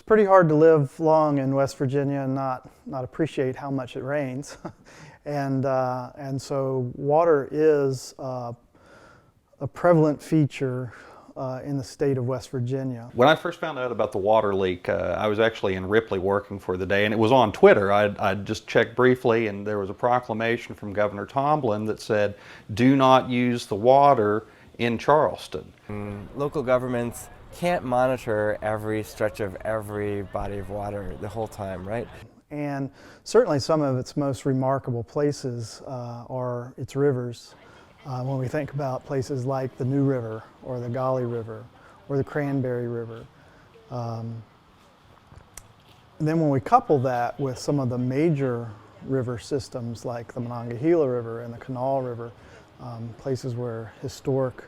pretty hard to live long in West Virginia and not appreciate how much it rains. And so water is a prevalent feature in the state of West Virginia. When I first found out about the water leak, I was actually in Ripley working for the day, and it was on Twitter. I'd just checked briefly, and there was a proclamation from Governor Tomblin that said, "Do not use the water in Charleston." Local governments can't monitor every stretch of every body of water the whole time, right? And certainly some of its most remarkable places are its rivers. When we think about places like the New River or the Gauley River or the Cranberry River. And then when we couple that with some of the major river systems like the Monongahela River and the Kanawha River, places where historic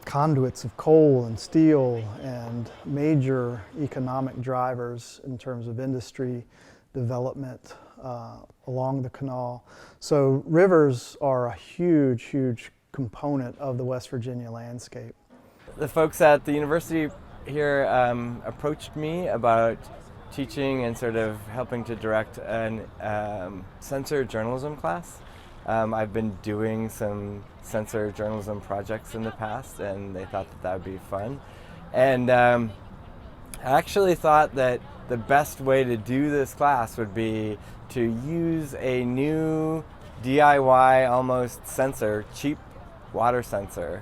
conduits of coal and steel and major economic drivers in terms of industry development along the canal. So rivers are a huge, huge component of the West Virginia landscape. The folks at the university here approached me about teaching and sort of helping to direct an censor journalism class. I've been doing some censor journalism projects in the past, and they thought that would be fun. And I actually thought that the best way to do this class would be to use a new DIY almost sensor, cheap water sensor.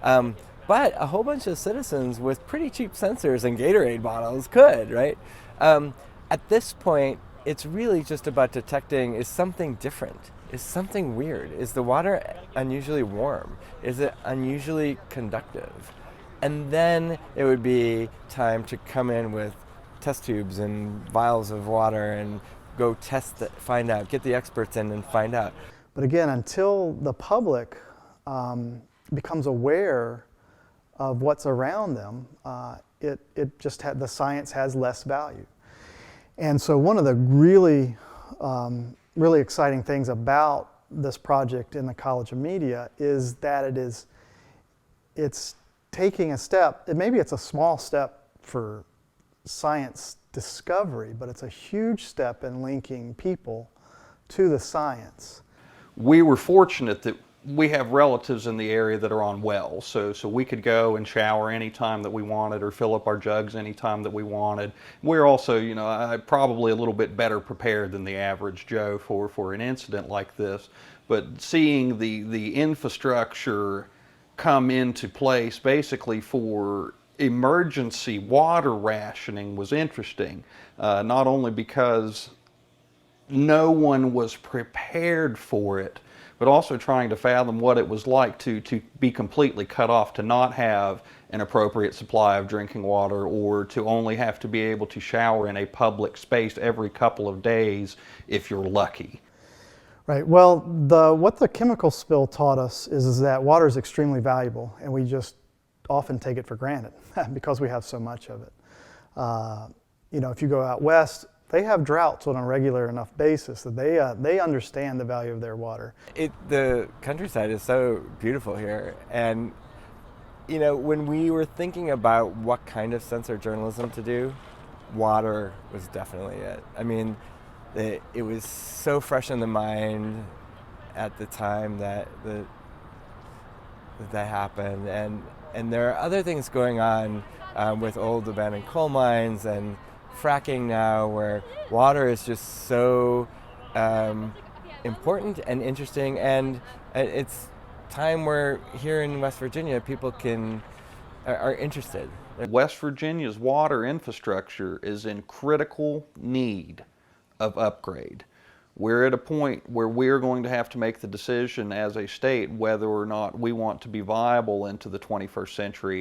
But a whole bunch of citizens with pretty cheap sensors and Gatorade bottles could, right? At this point, it's really just about detecting, is something different? Is something weird? Is the water unusually warm? Is it unusually conductive? And then it would be time to come in with test tubes and vials of water and go test it, find out, get the experts in and find out. But again, until the public becomes aware of what's around them, the science has less value. And so one of the really exciting things about this project in the College of Media is that it's taking a step. Maybe it's a small step for science discovery, but it's a huge step in linking people to the science. We were fortunate that we have relatives in the area that are on wells, so we could go and shower anytime that we wanted or fill up our jugs anytime that we wanted. We're also, probably a little bit better prepared than the average Joe for an incident like this, but seeing the infrastructure come into place basically for emergency water rationing was interesting, not only because no one was prepared for it, but also trying to fathom what it was like to be completely cut off, to not have an appropriate supply of drinking water, or to only have to be able to shower in a public space every couple of days if you're lucky. Right. Well, what the chemical spill taught us is that water is extremely valuable, and we just often take it for granted because we have so much of it. If you go out west, they have droughts on a regular enough basis that they understand the value of their water. The countryside is so beautiful here, and when we were thinking about what kind of censor journalism to do, water was definitely it. I mean, it was so fresh in the mind at the time that happened, and there are other things going on with old abandoned coal mines and fracking now, where water is just so important and interesting, and it's time where here in West Virginia people are interested. West Virginia's water infrastructure is in critical need of upgrade. We're at a point where we're going to have to make the decision as a state whether or not we want to be viable into the 21st century